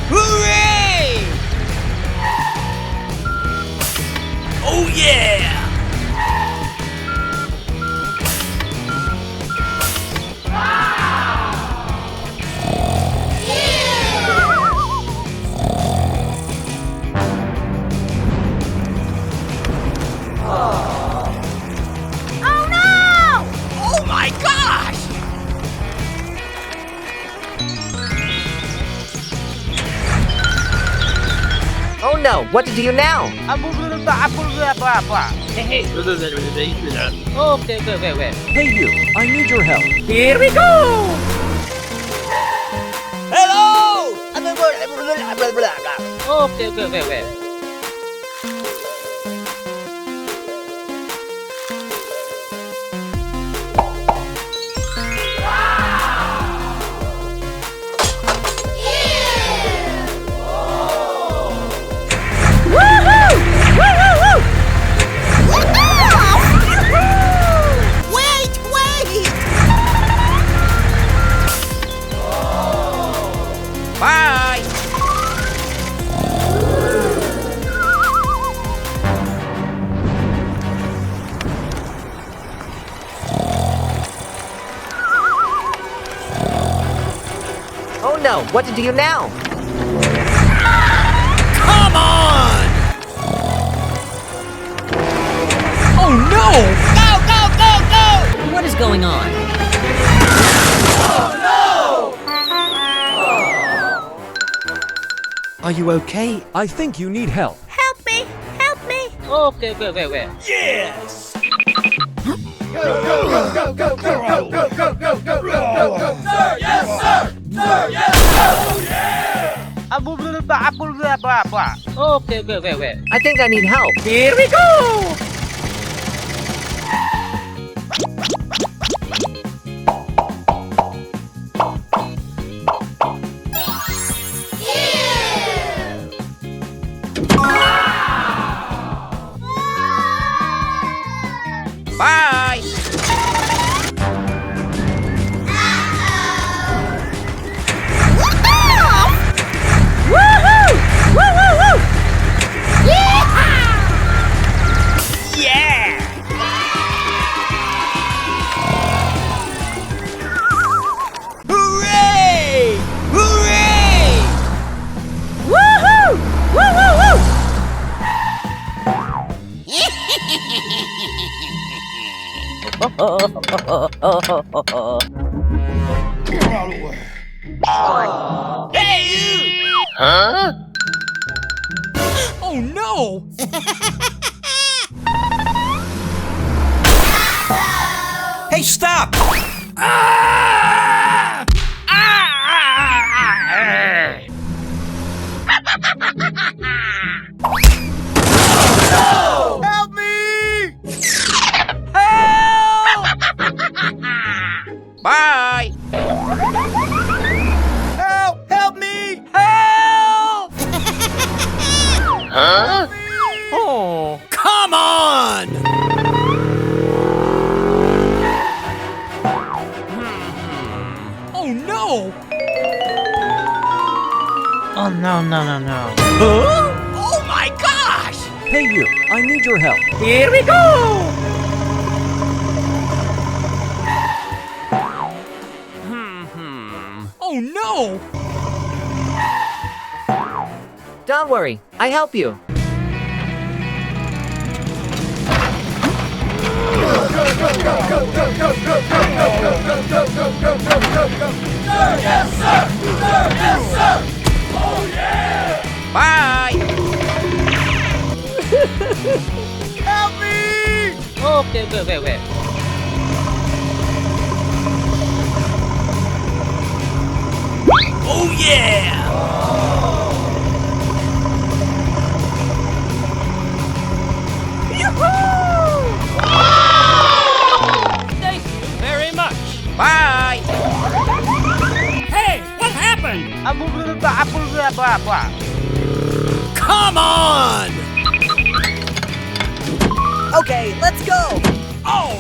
Hooray! Oh yeah! Oh no, what to do now? Hey, Okay. Hey you, I need your help. Here we go! hello! Okay. Bye! Oh no, what to do now? Come on! Oh no! Go! What is going on? Are you okay? I think you need help. Help me! Okay. Yes! Okay. I think I need help. Here we go! Bye! Yeah! Hooray! Hooray! Hey you! Huh? Oh no! Hey, stop! Ah! No! Help me! Help! Bye! Help! Help me! Help! Huh? Oh, come on! Oh no! Oh no. Huh? Oh my gosh! Hey you, I need your help. Here we go! Oh no! Don't worry, I help you. Bye! Okay. Oh yeah! Thank you very much. Bye! Hey, what happened? Come on! Okay, let's go! All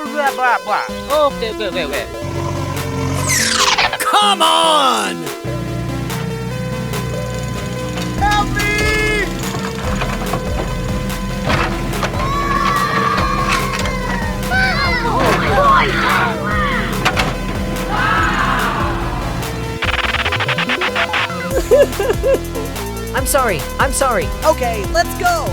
blah, blah, blah. Okay, okay, okay, okay. Come on! Help me! I'm sorry. I'm sorry. Okay, let's go!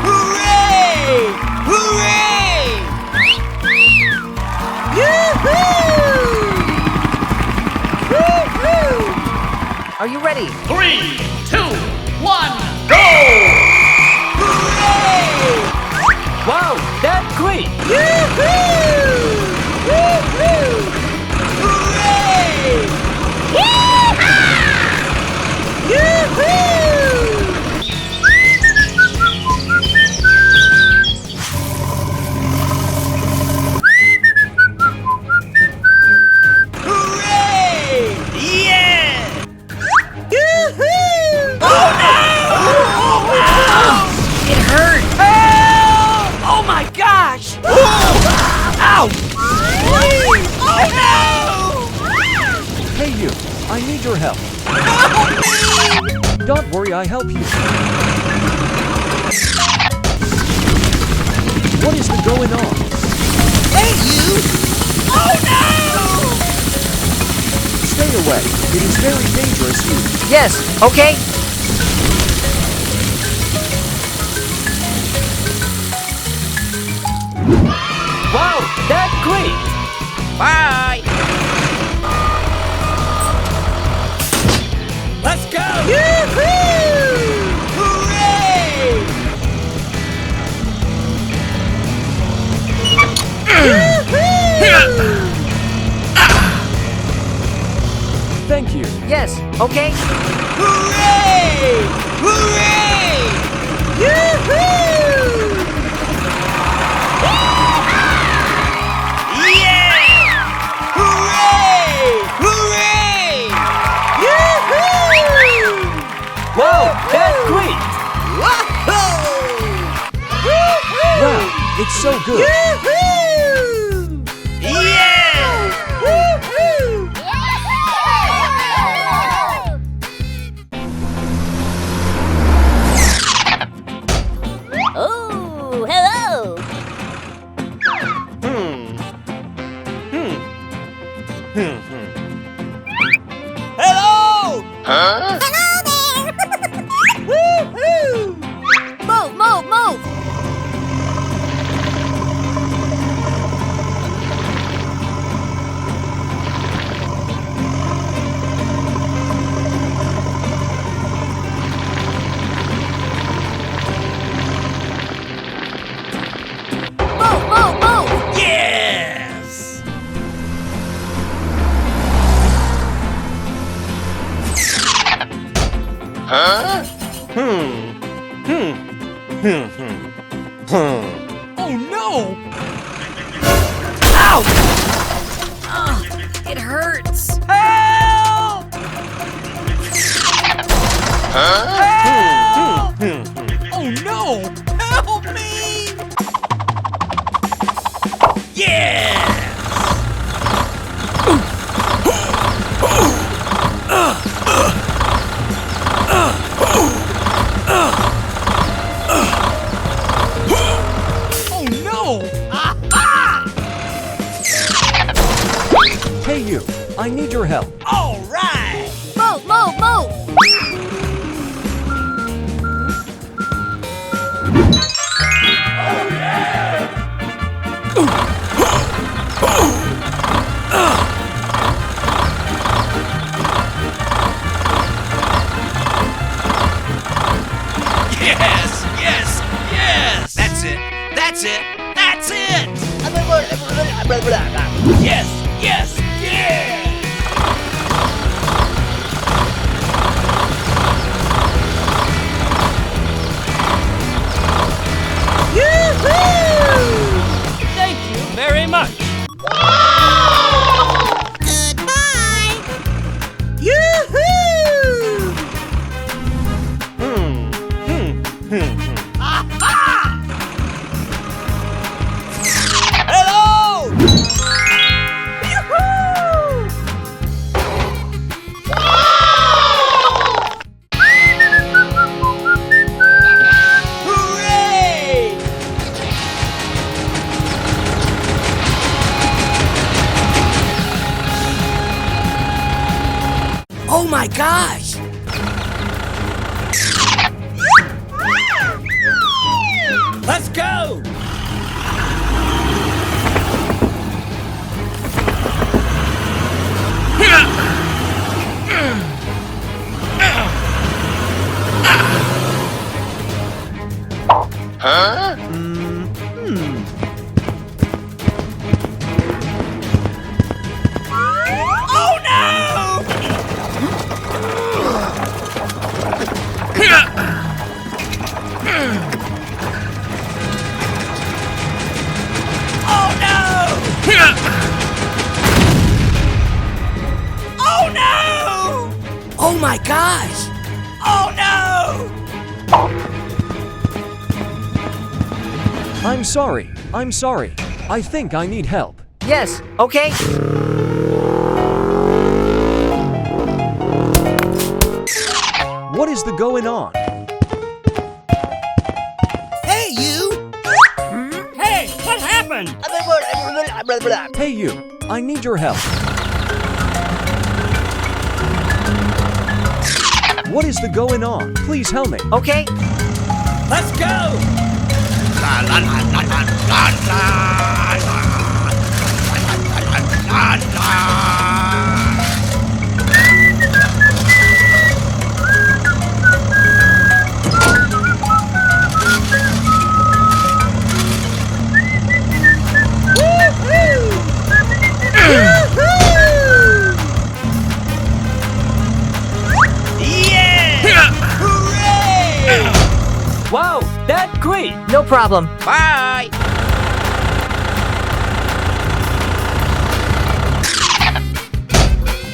Hooray! Hooray! Yoo-hoo! Are you ready? 3, 2, 1, go! Hooray! Wow, that's great. Yoo-hoo! Woo-hoo! Hooray! Yoo-hoo! Hooray! Yeah! Yoo-hoo! Oh no! It hurt! Help! Oh my gosh! Ow! Please! Oh Hey you, I need your help. no! Help me! Don't worry, I help you. What is going on? Hey you! Oh no! Stay away. It is very dangerous here. Yes, okay. Wow, that's great. Bye! Let's go! Yoo-hoo! Hooray! Thank you. Yes, okay. Hooray! Hooray! Yoo-hoo! Yeah! Hooray! Hooray! Yoo-hoo! Wow, that's great. Woohoo! Wow, it's so good. Yoo-hoo! Yeah! Woohoo! Oh, hello! Hello! Hello there! Woohoo! Move, move, move! Move, move, move! Yes! Oh no! It hurts. Help! Help! Oh no! Help me! Yeah! Oh no! Hey you, I need your help. All right! Move, move, move! Yes! Yes! Yes! That's it! That's it! That's it! Yes! Yes! Yeah! Thank you very much. Goodbye! Oh my gosh! Let's go! Huh? Oh no! Oh no! Oh no! Oh my gosh! Oh no! I'm sorry. I'm sorry. I think I need help. Yes, okay. What is the going on? Hey, you! Hey, what happened? Hey you, I need your help. What is the going on? Please help me. Okay. Let's go! La la la la la la la la la. Wow, that's great. No problem. Bye!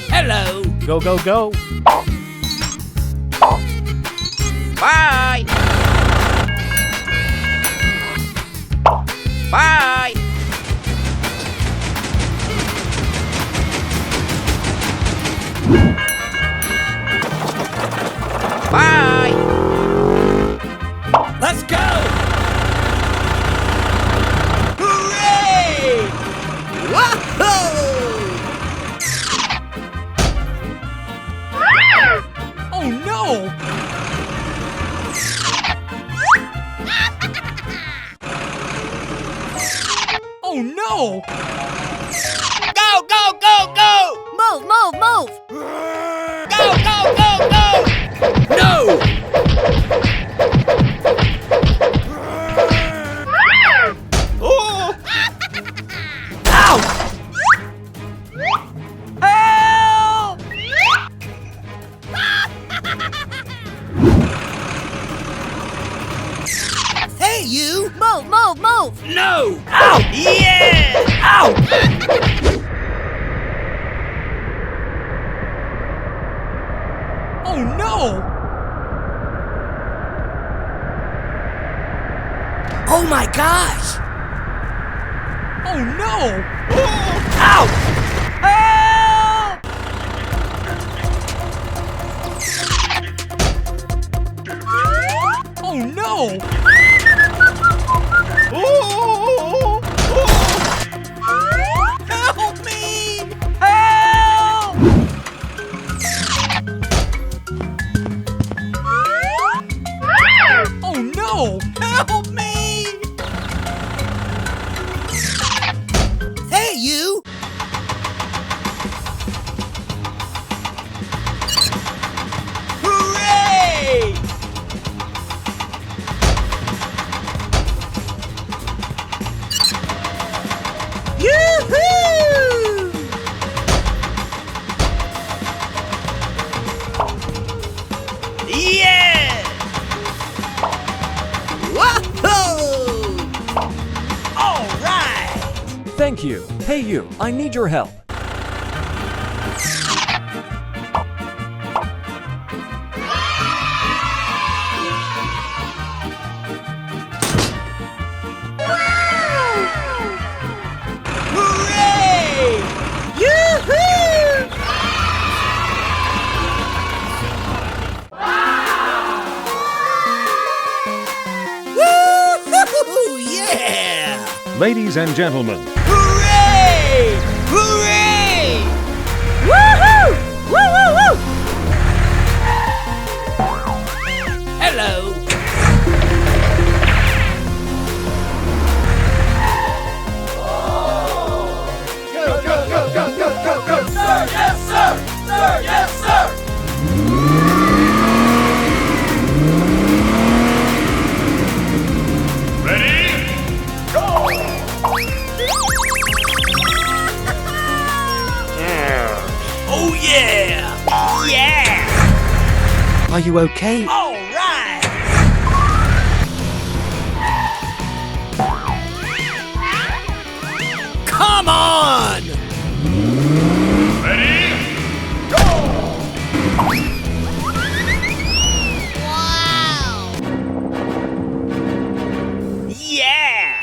Hello! Go, go, go. Bye! Bye! Bye! Let's go! Hooray! Whoa! Oh no! Oh no! Go, go, go, go! Move, move, move. Go, go, go, go! No! Oh! Ow! Help! Hey, you! Move, move, move. No! Ow! Yeah! Ow! Oh no! Oh my gosh! Oh no! Ow! Help! Oh no! Oh! Help me! Help! Oh no! Help me! Hey, you! Hooray! Yoo-hoo! Yeah! Whoa! All right! Thank you. Hey you, I need your help. Hooray! Yoo-hoo! Woo-hoo! Yeah! Ladies and gentlemen, Hooray! Hooray! Woohoo! Woo, woo, woo. Are you okay? All right. Come on! Wow! Yeah!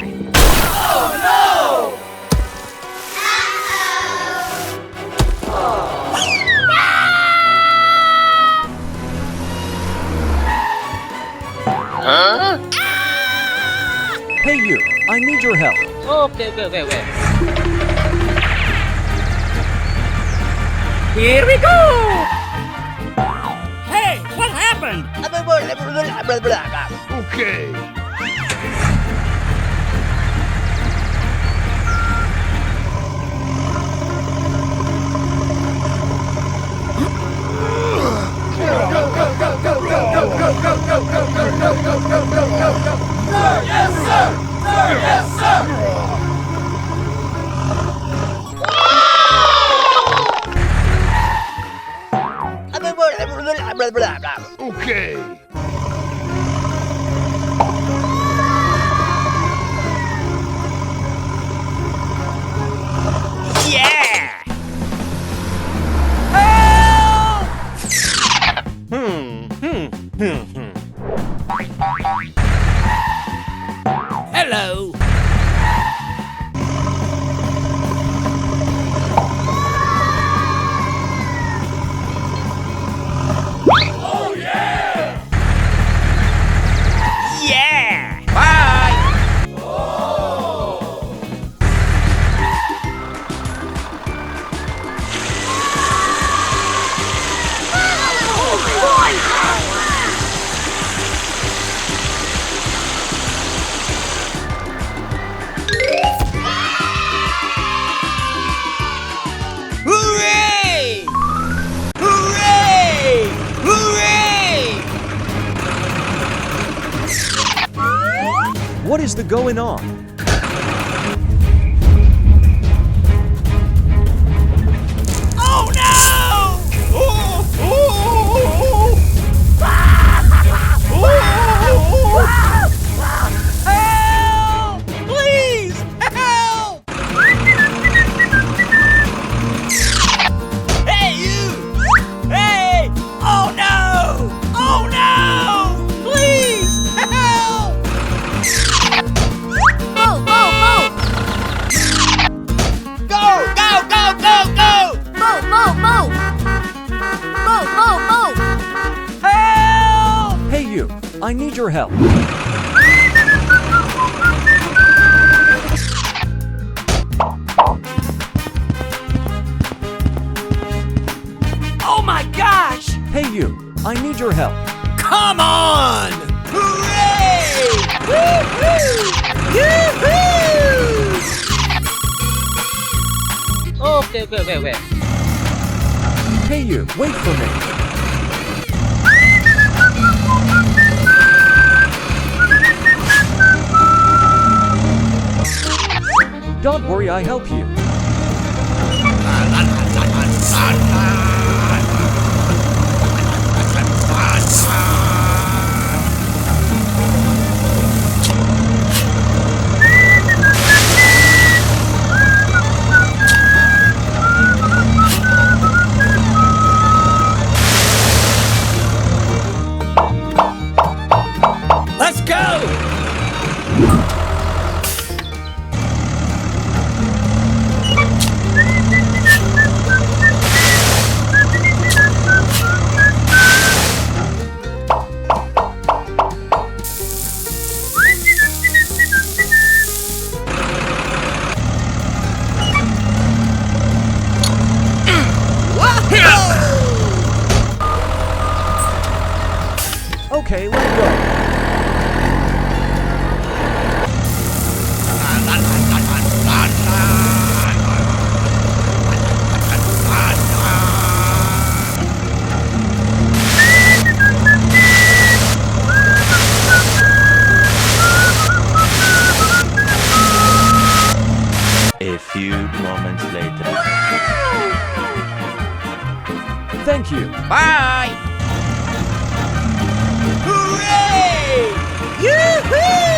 Hey you, I need your help. Here we go! Hey, what happened? Okay. Okay. Yeah! Hello. Yeah! Bye. Hooray! Hooray! Hooray! What is the going on? Oh no! Oh, oh, Help! Please, help! Hey, you! Hey! Oh no! Oh no! Please, help! Move, move, move! Go, go, go, go, go! Move, move, move! Move, move, move! Help! Hey you, I need your help. Oh my gosh! Hey you, I need your help. Come on! Hooray! Woo-hoo! Yoo-hoo! Hey you, wait for me. Don't worry, I help you. Let's go! Okay, let go. A few moments later. Thank you. Bye. Hooray! Yoo-hoo!